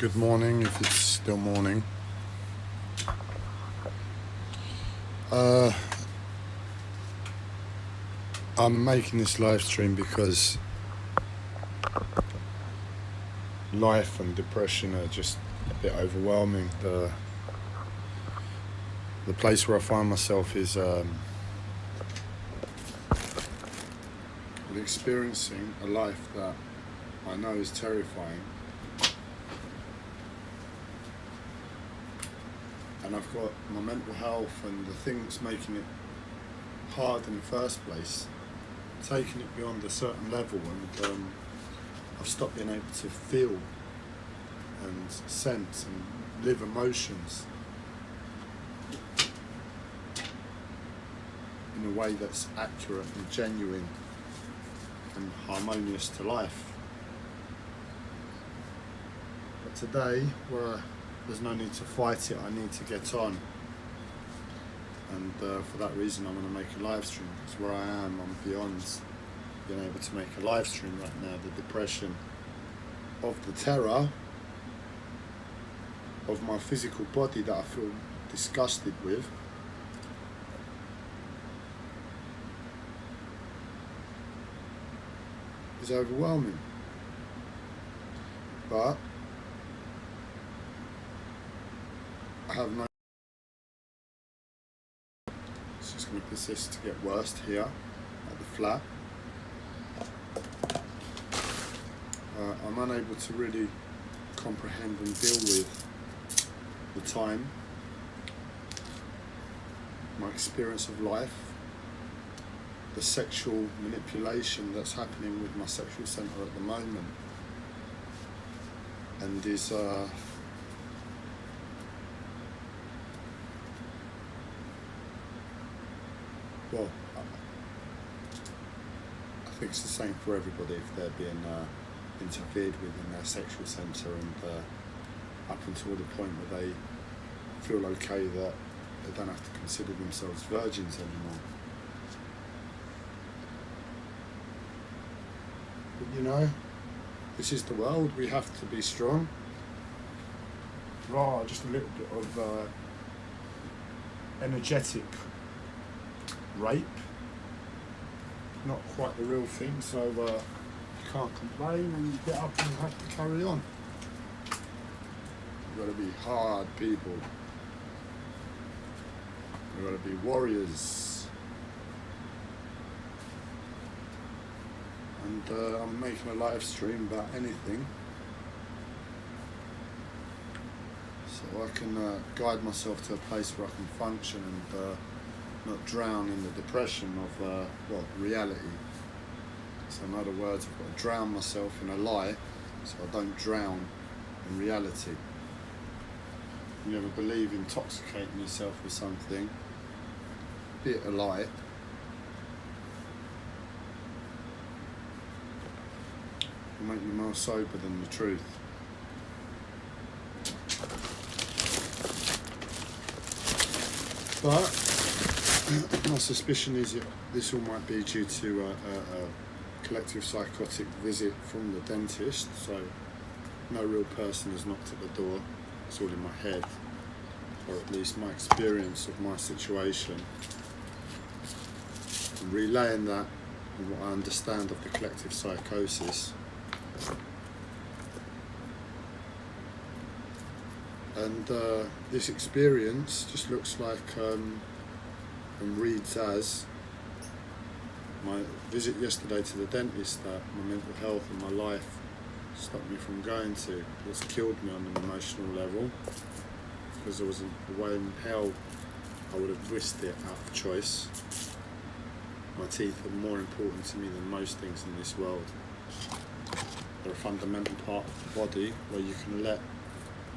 Good morning, if it's still morning. Uh, I'm making this live stream because life and depression are just a bit overwhelming. The place where I find myself is experiencing a life that I know is terrifying. And I've got my mental health and the thing that's making it hard in the first place, taking it beyond a certain level, and I've stopped being able to feel and sense and live emotions in a way that's accurate and genuine and harmonious to life. But today, where there's no need to fight it, I need to get on. And for that reason, I'm going to make a live stream, because where I am, I'm beyond being able to make a live stream right now. The depression of the terror of my physical body that I feel disgusted with, is overwhelming. But I have no. It's just going to persist to get worse here at the flat. I'm unable to really comprehend and deal with the time, my experience of life, the sexual manipulation that's happening with my sexual centre at the moment, and is well, I think it's the same for everybody if they're being interfered with in their sexual centre, and up until the point where they feel okay that they don't have to consider themselves virgins anymore. But you know, this is the world, we have to be strong. Just a little bit of energetic rape, not quite the real thing, so you can't complain and you get up and you have to carry on. You've got to be hard people, you've got to be warriors, and I'm making a live stream about anything so I can guide myself to a place where I can function and not drown in the depression of reality. So in other words, I've got to drown myself in a lie so I don't drown in reality. You ever believe intoxicating yourself with something, be it a lie, will make you more sober than the truth. But my suspicion is that this all might be due to a collective psychotic visit from the dentist, so no real person has knocked at the door, it's all in my head, or at least my experience of my situation, and relaying that and what I understand of the collective psychosis. And this experience just looks like and reads as my visit yesterday to the dentist that my mental health and my life stopped me from going to. It's killed me on an emotional level, because there was a way in hell I would have risked it out of choice. My teeth are more important to me than most things in this world. They're a fundamental part of the body where you can let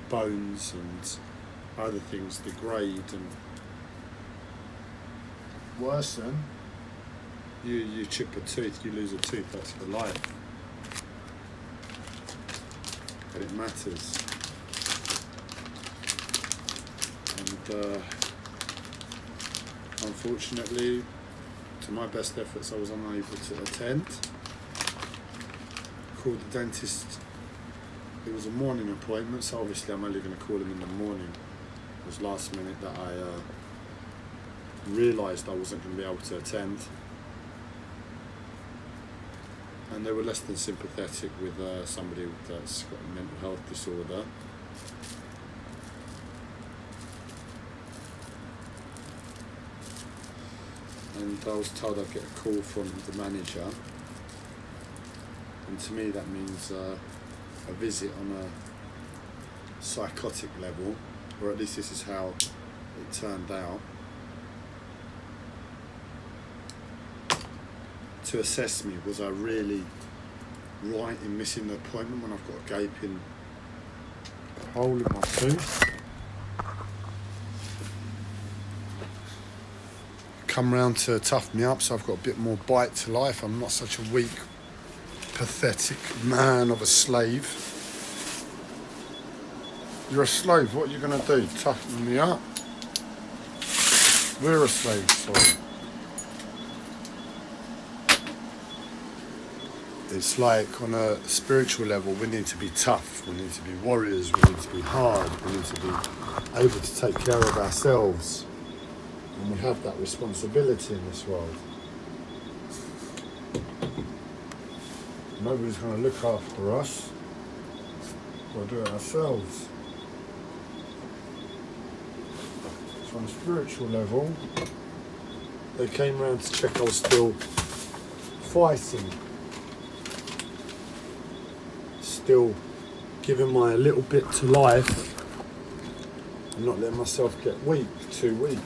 bones and other things degrade and worsen. You chip a tooth, you lose a tooth, that's for life. But it matters. And unfortunately, to my best efforts, I was unable to attend. Called the dentist it was a morning appointment, so obviously I'm only going to call him in the morning. It was last minute that I realised I wasn't going to be able to attend. And they were less than sympathetic with somebody that's got a mental health disorder. And I was told I'd get a call from the manager, and to me that means a visit on a psychotic level, or at least this is how it turned out, to assess me, was I really right in missing the appointment when I've got a gaping hole in my tooth. Come round to toughen me up so I've got a bit more bite to life. I'm not such a weak, pathetic man of a slave. You're a slave, what are you going to do? Toughen me up? We're a slave, sorry. It's like on a spiritual level, we need to be tough, we need to be warriors, we need to be hard, we need to be able to take care of ourselves. And we have that responsibility in this world. Nobody's going to look after us. We'll do it ourselves. So on a spiritual level, they came round to check I was still fighting. Still giving my little bit to life and not letting myself get weak, too weak.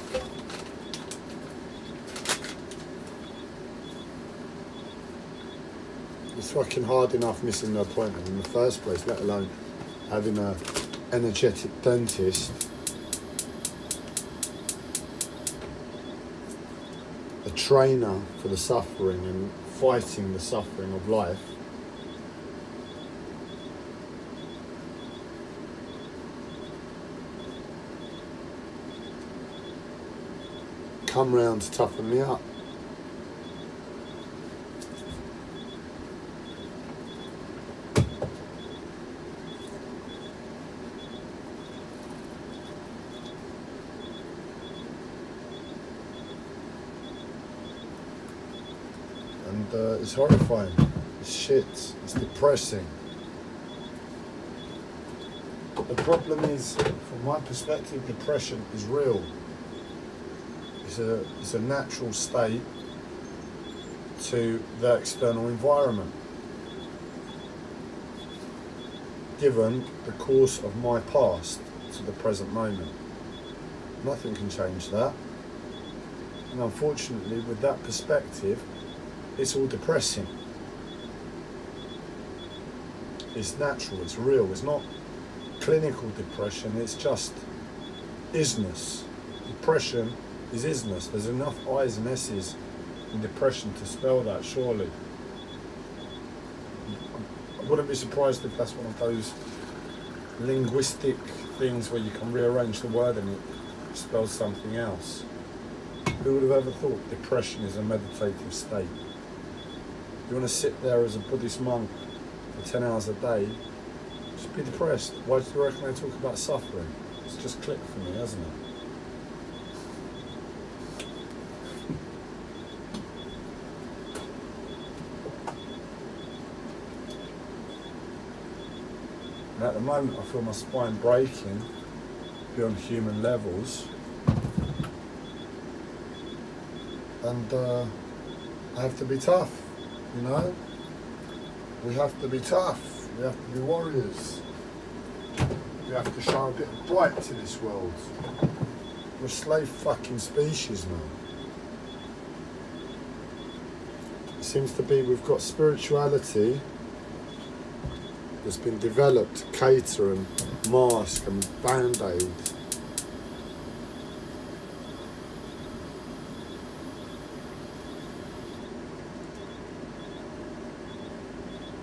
It's fucking hard enough missing the appointment in the first place, let alone having an energetic dentist, a trainer for the suffering and fighting the suffering of life. Come round to toughen me up. And it's horrifying, it's shit, it's depressing. The problem is, from my perspective, depression is real. It's a natural state to the external environment. Given the course of my past to the present moment. Nothing can change that. And unfortunately, with that perspective, it's all depressing. It's natural, it's real, it's not clinical depression, it's just isness. Depression is isness. There's enough I's and S's in depression to spell that, surely. I wouldn't be surprised if that's one of those linguistic things where you can rearrange the word and it spells something else. Who would have ever thought depression is a meditative state? You want to sit there as a Buddhist monk for 10 hours a day, just be depressed. Why do you reckon they talk about suffering? It's just clicked for me, hasn't it? And at the moment I feel my spine breaking beyond human levels. And I have to be tough, you know? We have to be tough, we have to be warriors. We have to show a bit of bright to this world. We're a slave fucking species now. It seems to be we've got spirituality that's been developed to cater and mask and band-aid.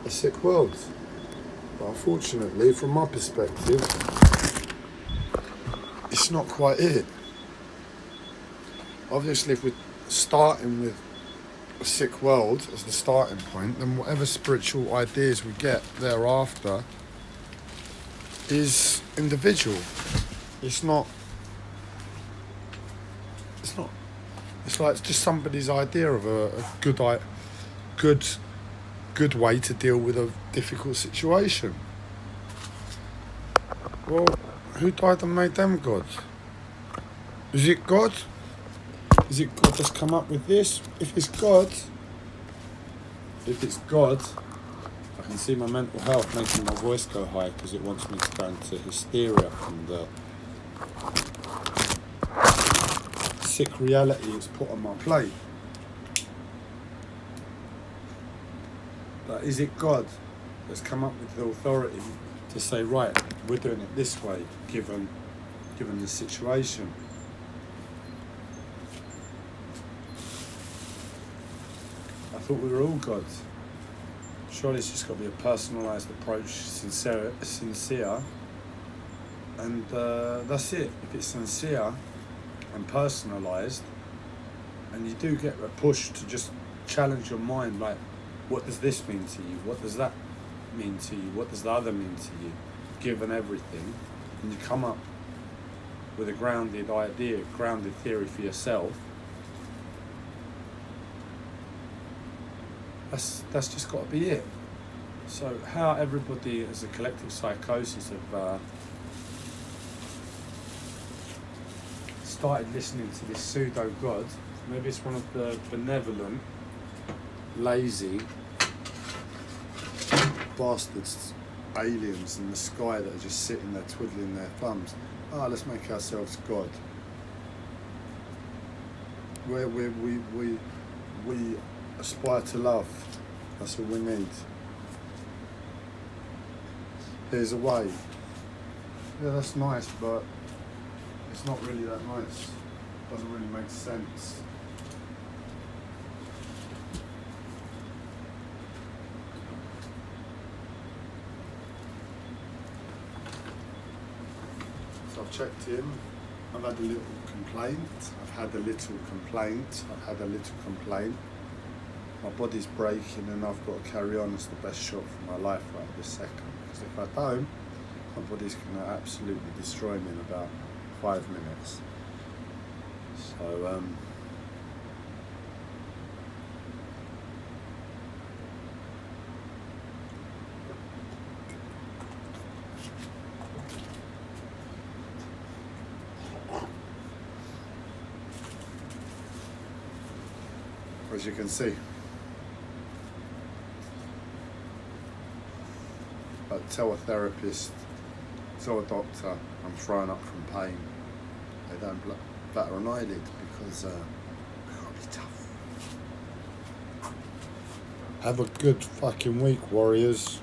A sick world. But unfortunately, from my perspective, it's not quite it. Obviously, if we're starting with a sick world as the starting point, then whatever spiritual ideas we get thereafter is individual. It's not. It's like it's just somebody's idea of a good way to deal with a difficult situation. Well, who died and made them God? Is it God? Is it God that's come up with this? If it's God, I can see my mental health making my voice go high because it wants me to go into hysteria from the sick reality it's put on my plate. But is it God that's come up with the authority to say, right, we're doing it this way, given the situation? I thought we were all gods. Surely it's just got to be a personalised approach, sincere, and that's it. If it's sincere and personalised, and you do get a push to just challenge your mind, like, what does this mean to you? What does that mean to you? What does the other mean to you? Given everything, and you come up with a grounded idea, grounded theory for yourself. That's just got to be it. So how everybody as a collective psychosis have started listening to this pseudo god, maybe it's one of the benevolent, lazy bastards, aliens in the sky that are just sitting there twiddling their thumbs. Let's make ourselves God. Where we aspire to love. That's all we need. Here's a way. Yeah, that's nice, but it's not really that nice. Doesn't really make sense. So I've checked in. I've had a little complaint. My body's breaking and I've got to carry on. It's the best shot for my life right this second. Because if I don't, my body's going to absolutely destroy me in about 5 minutes. So, as you can see, but tell a therapist, tell a doctor I'm throwing up from pain. They don't batter an eyelid because we've got to be tough. Have a good fucking week, warriors.